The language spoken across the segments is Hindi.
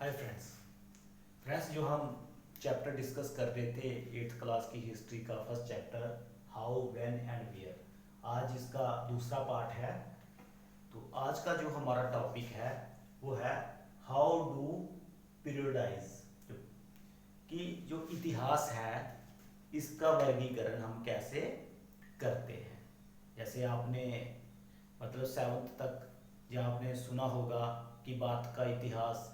हाय फ्रेंड्स जो हम चैप्टर डिस्कस कर रहे थे 8th क्लास की हिस्ट्री का first chapter how when and where, आज इसका दूसरा पार्ट है। तो आज का जो हमारा टॉपिक है वो है हाउ डू पीरियडाइज, कि जो इतिहास है इसका वर्गीकरण हम कैसे करते हैं। जैसे आपने मतलब 7th तक जहाँ आपने सुना होगा कि बात का इतिहास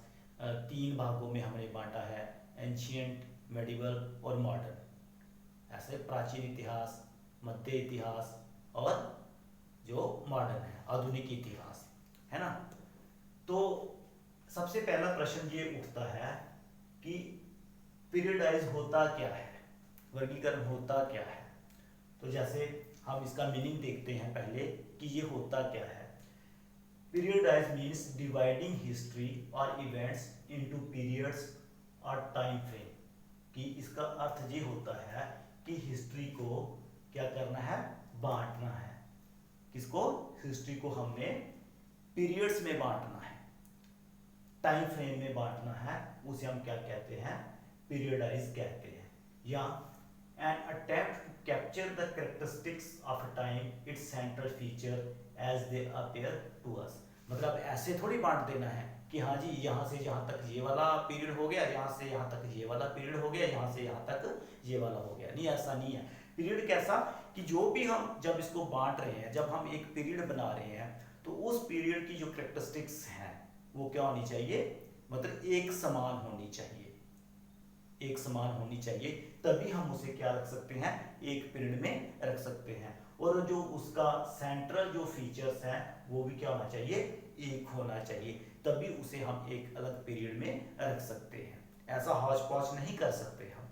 3 भागों में हमने बांटा है, एंशियंट, मेडिवल और मॉडर्न। ऐसे प्राचीन इतिहास, मध्य इतिहास और जो मॉडर्न है आधुनिक इतिहास, है ना। तो सबसे पहला प्रश्न ये उठता है कि पीरियडाइज होता क्या है, वर्गीकरण होता क्या है। तो जैसे हम इसका मीनिंग देखते हैं पहले कि ये होता क्या है। Periodize means dividing history or events into periods or time frame, कि इसका अर्थ ये होता है कि हिस्ट्री को क्या करना है, बांटना है। किसको? हिस्ट्री को हमने पीरियड्स में बांटना है, टाइम फ्रेम में बांटना है, उसे हम क्या कहते हैं, पीरियडाइज कहते हैं। या an attempt to capture the characteristics of a time, its central feature as they appear to us। मतलब ऐसे थोड़ी बांट देना है कि हाँ जी यहाँ से यहाँ तक ये वाला पीरियड हो गया, यहाँ से यहाँ तक ये वाला पीरियड हो गया, यहाँ से यहाँ तक ये वाला हो गया। नहीं, ऐसा नहीं है। पीरियड कैसा कि जो भी हम जब इसको बांट रहे हैं, जब हम एक पीरियड बना रहे हैं तो उस पीरियड की जो कैरेक्टरिस्टिक्स हैं वो क्या होनी चाहिए, मतलब एक समान होनी चाहिए, एक समान होनी चाहिए। तभी हम उसे क्या रख सकते हैं, एक पीरियड में रख सकते हैं। और जो उसका सेंट्रल जो फीचर्स हैं वो भी क्या होना चाहिए, एक होना चाहिए। तभी उसे हम एक अलग पीरियड में रख सकते हैं। ऐसा हौच पौच नहीं कर सकते हम।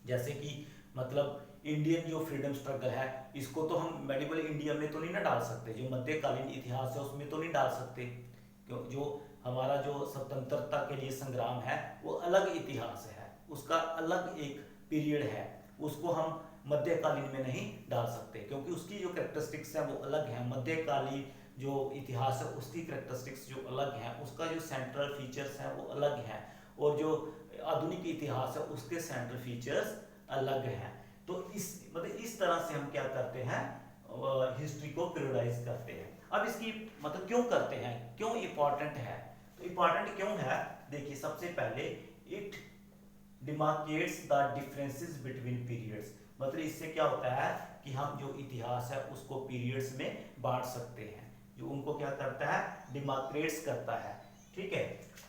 जैसे कि मतलब इंडियन जो फ्रीडम स्ट्रगल है, इसको तो हम मेडिवल इंडिया में तो नहीं ना डाल सकते, जो मध्यकालीन इतिहास है उसमें तो नहीं डाल सकते। क्यों? जो हमारा जो स्वतंत्रता के लिए संग्राम है वो अलग इतिहास है, उसका अलग एक पीरियड है, उसको हम मध्यकालीन में नहीं डाल सकते क्योंकि उसकी जो कैरेक्टरिस्टिक्स है वो अलग है। मध्यकालीन जो इतिहास है उसकी कैरेक्टरिस्टिक्स जो अलग हैं, उसका जो सेंट्रल फीचर्स हैं वो अलग हैं, और जो आधुनिक इतिहास है उसके सेंट्रल फीचर्स अलग हैं। तो इस मतलब इस तरह से हम क्या करते हैं, हिस्ट्री को पीरियडाइज करते हैं। अब इसकी मतलब क्यों करते हैं, क्यों इम्पोर्टेंट है, तो इम्पोर्टेंट क्यों है, देखिए सबसे पहले it demarcates the differences between periods. मतलब इससे क्या होता है कि हम जो इतिहास है उसको पीरियड्स में बांट सकते हैं, जो उनको क्या करता है, डिमार्केट्स करता है। ठीक है।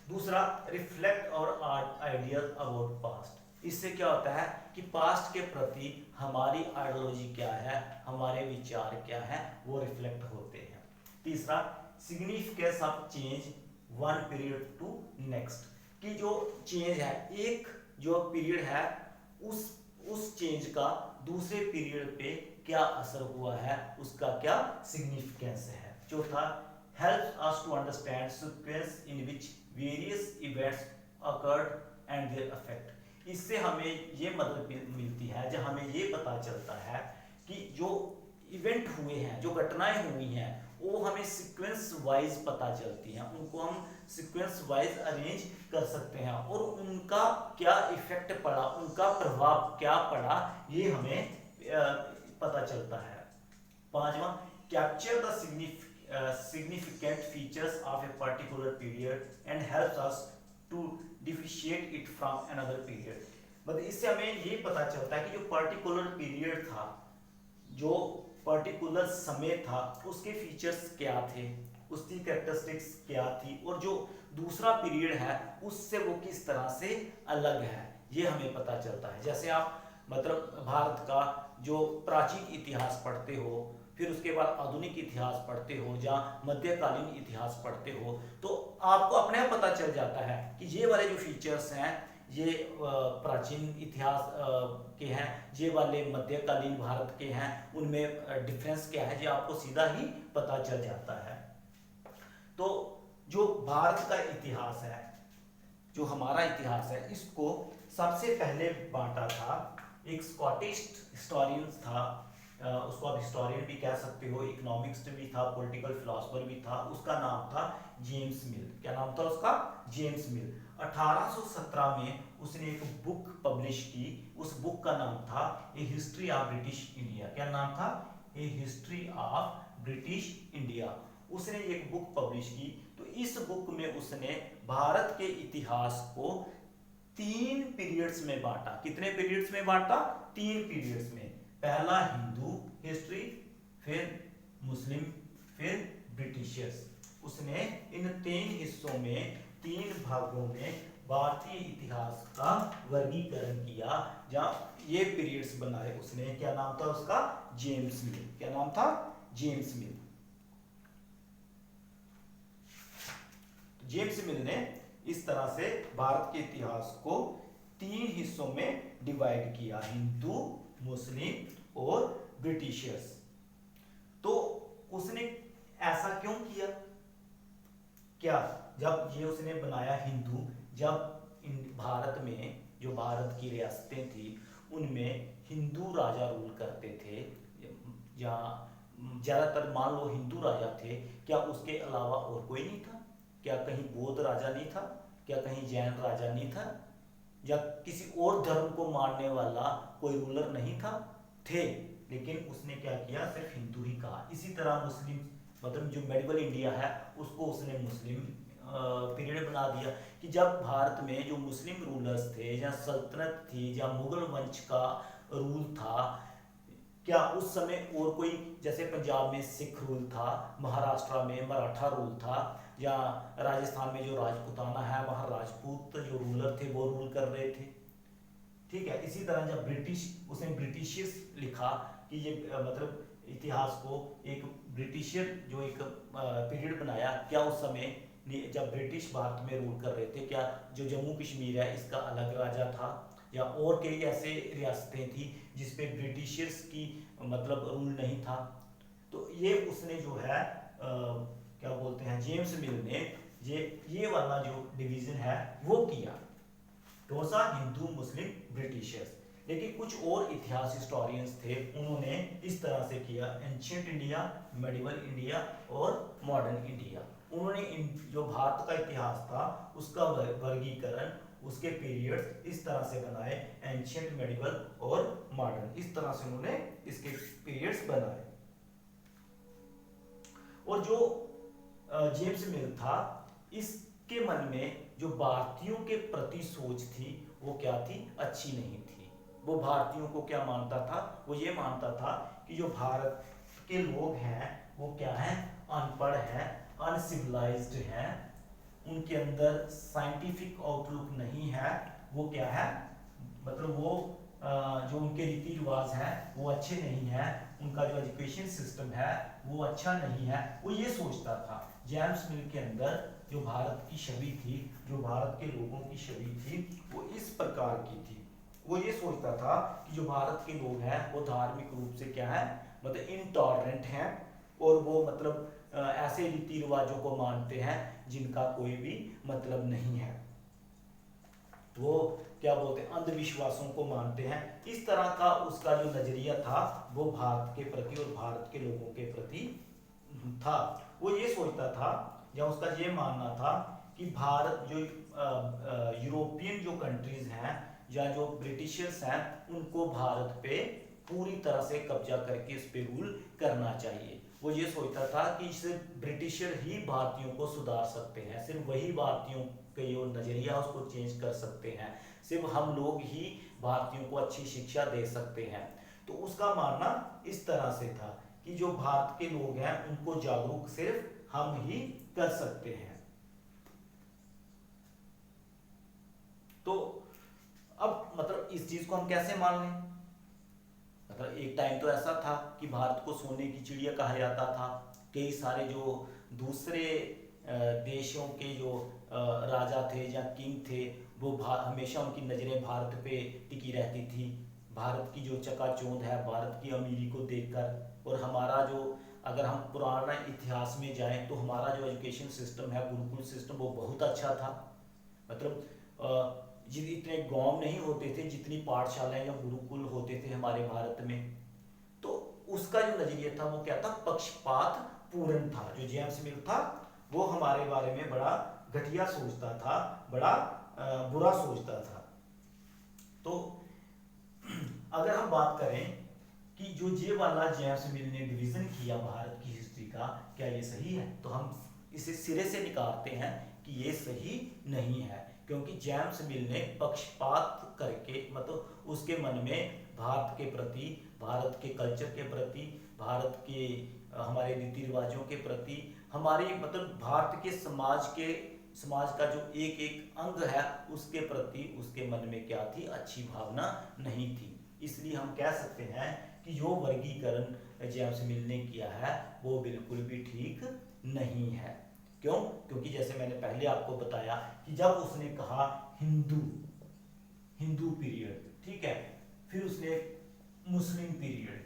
दूसरा, रिफ्लेक्ट और आइडियल अबाउट पास्ट। इससे क्या होता है कि पास्ट के प्रति हमारी आइडियोलॉजी क्या है, हमारे विचार क्या है, वो रिफ्लेक्ट होते हैं। तीसरा, significance of change one period to next, कि जो चेंज है, एक जो पीरियड है उस चेंज का दूसरे पीरियड पे क्या असर हुआ है, उसका क्या सिग्निफिकेंस है। चौथा, helps us to understand sequence in which various events occurred and their effect. इससे हमें ये मदद मिलती है, जब हमें ये पता चलता है कि जो इवेंट हुए हैं, जो घटनाएं हुई हैं, वो हमें सीक्वेंस वाइज पता चलती हैं, उनको हम सीक्वेंस वाइज अरेंज कर सकते हैं और उनका क्या इफेक्ट पड़ा, उनका प्रभाव क्या पड़ा, ये हमें पता चलता है। पांचवा, capture the significant features of a particular period and helps us to differentiate it from another period। मतलब इससे हमें ये पता चलता है कि जो पर्टिकुलर पीरियड था, जो पर्टिकुलर समय था, उसके फीचर्स क्या थे, उसकी कैरेक्टरिस्टिक्स क्या थी, और जो दूसरा पीरियड है उससे वो किस तरह से अलग है, ये हमें पता चलता है। जैसे आप मतलब भारत का जो प्राचीन इतिहास पढ़ते हो, फिर उसके बाद आधुनिक इतिहास पढ़ते हो, जहाँ मध्यकालीन इतिहास पढ़ते हो, तो आपको अपने आप पता चल जाता है कि ये वाले जो फीचर्स हैं ये प्राचीन इतिहास के हैं, ये वाले मध्यकालीन भारत के हैं, उनमें डिफरेंस क्या है, ये आपको सीधा ही पता चल जाता है। तो जो भारत का इतिहास है, जो हमारा इतिहास है, इसको सबसे पहले बांटा था, एक स्कॉटिश हिस्टोरियन था उसको आप हिस्टोरियन भी कह सकते हो, इकोनॉमिक्स भी था, पॉलिटिकल फिलोसफर भी था। उसका नाम था जेम्स मिल। क्या नाम था उसका? जेम्स मिल। 1817 में उसने एक बुक पब्लिश की। उस बुक का नाम था ए हिस्ट्री ऑफ ब्रिटिश इंडिया। क्या नाम था? ए हिस्ट्री ऑफ ब्रिटिश इंडिया। उसने एक बुक पब्लिश की। तो इस बुक में उसने भारत के इतिहास को 3 पीरियड्स में बांटा। कितने पीरियड्स में बांटा? 3 पीरियड्स में। पहला हिंदू हिस्ट्री, फिर मुस्लिम, फिर ब्रिटिशर्स। उसने इन 3 हिस्सों में, 3 भागों में भारतीय इतिहास का वर्गीकरण किया, जहां ये पीरियड्स बनाए उसने। क्या नाम था उसका? जेम्स मिल। क्या नाम था? जेम्स मिल। जेम्स मिल ने इस तरह से भारत के इतिहास को 3 हिस्सों में डिवाइड किया, हिंदू, मुस्लिम और ब्रिटिशर्स। तो उसने ऐसा क्यों किया? क्या जब ये उसने बनाया हिंदू, जब भारत में जो भारत की रियासतें थी उनमें हिंदू राजा रूल करते थे, जहाँ ज्यादातर मान लो हिंदू राजा थे, क्या उसके अलावा और कोई नहीं था? क्या कहीं बौद्ध राजा नहीं था? क्या कहीं जैन राजा नहीं था? या किसी और धर्म को मानने वाला कोई रूलर नहीं था? थे। लेकिन उसने क्या किया? सिर्फ हिंदू ही कहा। इसी तरह मुस्लिम, मतलब जो मेडिवल इंडिया है उसको उसने मुस्लिम पीरियड बना दिया, कि जब भारत में जो मुस्लिम रूलर्स थे, जहाँ सल्तनत थी, जहाँ मुगल वंश का रूल था, क्या उस समय और कोई, जैसे पंजाब में सिख रूल था, महाराष्ट्र में मराठा रूल था, या राजस्थान में जो राजपूताना है वहाँ राजपूत जो रूलर थे वो रूल कर रहे थे? ठीक है। इसी तरह जब उसने ब्रिटिशर्स लिखा कि ये मतलब इतिहास को एक ब्रिटिशर जो एक पीरियड बनाया, क्या उस समय जब ब्रिटिश भारत में रूल कर रहे थे, क्या जो जम्मू कश्मीर है इसका अलग राजा था, या और कई ऐसे रियासतें थी जिसपे ब्रिटिशर्स की मतलब रूल नहीं था? तो ये उसने जो है क्या बोलते हैं, जेम्स मिल ने ये वाला जो डिवीजन है वो किया। कौन सा? हिंदू, मुस्लिम, ब्रिटिशर्स। लेकिन कुछ और इतिहास हिस्टोरियंस थे, उन्होंने इस तरह से किया, एंशियंट इंडिया, मेडिवल इंडिया और मॉडर्न इंडिया। उन्होंने जो भारत का इतिहास था उसका वर्गीकरण, उसके पीरियड्स इस तरह से बनाए, एंशियंट, मेडिवल और मॉडर्न, इस तरह से उन्होंने इसके पीरियड्स बनाए। और जो जेम्स मिल था, इसके मन में जो भारतीयों के प्रति सोच थी वो क्या थी? अच्छी नहीं थी। वो भारतीयों को क्या मानता था? वो ये मानता था कि जो भारत के लोग हैं वो क्या है? अनपढ़ हैं, अनसिविलाइज्ड हैं, उनके अंदर साइंटिफिक आउटलुक नहीं है। वो क्या है, मतलब वो जो उनके रीति रिवाज हैं वो अच्छे नहीं हैं, उनका जो एजुकेशन सिस्टम है वो अच्छा नहीं है। वो ये सोचता था। जेम्स मिल के अंदर जो भारत की छवि थी, जो भारत के लोगों की छवि थी, वो इस प्रकार की थी। वो ये सोचता था कि जो भारत के लोग हैं वो धार्मिक रूप से क्या है, मतलब इनटॉलरेंट हैं, और वो मतलब ऐसे रीति रिवाजों को मानते हैं जिनका कोई भी मतलब नहीं है। वो क्या बोलते हैं, अंधविश्वासों को मानते हैं। इस तरह का उसका जो नजरिया था वो भारत के प्रति और भारत के लोगों के प्रति था। वो ये सोचता था, या उसका ये मानना था कि भारत जो यूरोपियन जो कंट्रीज हैं या जो ब्रिटिशर्स हैं उनको भारत पे पूरी तरह से कब्जा करके इस पे रूल करना चाहिए। वो ये सोचता था कि सिर्फ ब्रिटिशर ही भारतीयों को सुधार सकते हैं, सिर्फ वही भारतीयों का जो नजरिया उसको चेंज कर सकते हैं, सिर्फ हम लोग ही भारतीयों को अच्छी शिक्षा दे सकते हैं। तो उसका मानना इस तरह से था कि जो भारत के लोग हैं उनको जागरूक सिर्फ हम ही कर सकते हैं। तो अब मतलब इस चीज को हम कैसे मान लें? मतलब एक टाइम तो ऐसा था कि भारत को सोने की चिड़िया कहा जाता था। कई सारे जो दूसरे देशों के जो राजा थे या किंग थे वो हमेशा उनकी नज़रें भारत पे टिकी रहती थी, भारत की जो चकाचौंध है, भारत की अमीरी को देखकर। और हमारा जो, अगर हम पुराना इतिहास में जाएं तो हमारा जो एजुकेशन सिस्टम है, गुरुकुल सिस्टम, वो बहुत अच्छा था। मतलब इतने गांव नहीं होते थे जितनी पाठशालाएं या गुरुकुल होते थे हमारे भारत में। तो उसका जो नजरिया था वो क्या था, पक्षपात पूर्ण था। जो जेम्स मिल था वो हमारे बारे में बड़ा घटिया सोचता था, बड़ा बुरा सोचता था। तो अगर हम बात करें कि जो ये वाला जेम्स मिल ने डिवीजन किया भारत की हिस्ट्री का, क्या ये सही है? तो हम इसे सिरे से निकालते हैं कि ये सही नहीं है, क्योंकि जेम्स मिल ने पक्षपात करके, मतलब उसके मन में भारत के प्रति, भारत के कल्चर के प्रति, भारत के हमारे रीति रिवाजों के प्रति, हमारी मतलब भारत के समाज का जो एक एक अंग है उसके प्रति उसके मन में क्या थी, अच्छी भावना नहीं थी। इसलिए हम कह सकते हैं कि जो वर्गीकरण जेम्स मिल ने किया है वो बिल्कुल भी ठीक नहीं है। क्यों? क्योंकि जैसे मैंने पहले आपको बताया कि जब उसने कहा हिंदू पीरियड, ठीक है, फिर उसने मुस्लिम पीरियड,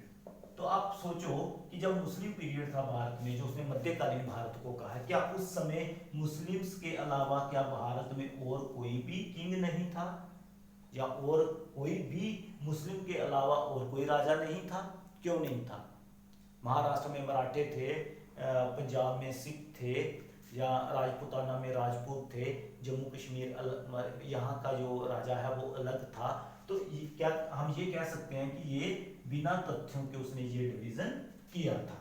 तो आप सोचो कि जब मुस्लिम पीरियड था भारत में, जो उसने मध्यकालीन भारत को कहा, क्या उस समय मुस्लिम्स के अलावा क्या भारत में और कोई भी किंग नहीं था, या और कोई भी मुस्लिम के अलावा और कोई राजा नहीं था? क्यों नहीं था? महाराष्ट्र में मराठे थे, पंजाब में सिख थे, या राजपूताना में राजपूत थे, जम्मू कश्मीर यहाँ का जो राजा है वो अलग था। तो ये क्या हम ये कह सकते हैं कि ये बिना तथ्यों के उसने ये डिवीजन किया था।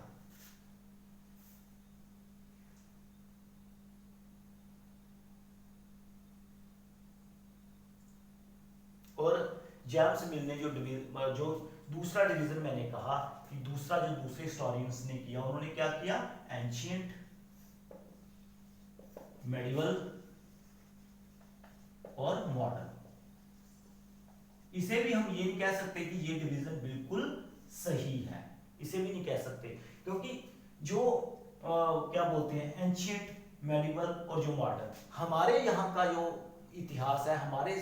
और जेम्स मिल ने जो दूसरा डिवीजन मैंने कहा कि दूसरा जो दूसरे हिस्टोरियंस ने किया, उन्होंने क्या किया, एंशिएंट, मेडिवल और मॉडर्न। इसे भी हम ये नहीं कह सकते कि ये डिवीजन बिल्कुल सही है, इसे भी नहीं कह सकते, क्योंकि जो क्या बोलते हैं एंशिएंट, मेडिवल और जो मॉडर्न, हमारे यहाँ का जो इतिहास है, हमारे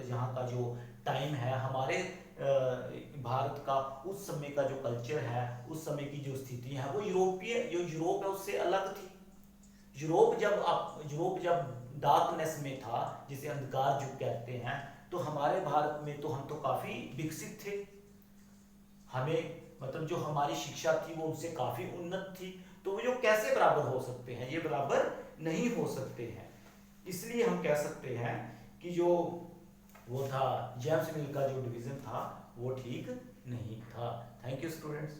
यहाँ का जो टाइम है, हमारे भारत का उस समय का जो कल्चर है, उस समय की जो स्थिति है, वो यूरोप है उससे अलग थी। यूरोप जब डार्कनेस में था, जिसे अंधकार युग कहते हैं, तो हमारे भारत में तो हम तो काफी विकसित थे, हमें मतलब जो हमारी शिक्षा थी वो उनसे काफी उन्नत थी। तो वो जो कैसे बराबर हो सकते हैं? ये बराबर नहीं हो सकते हैं। इसलिए हम कह सकते हैं कि जो वो था जेम्स मिल का जो डिवीजन था वो ठीक नहीं था। Thank you students.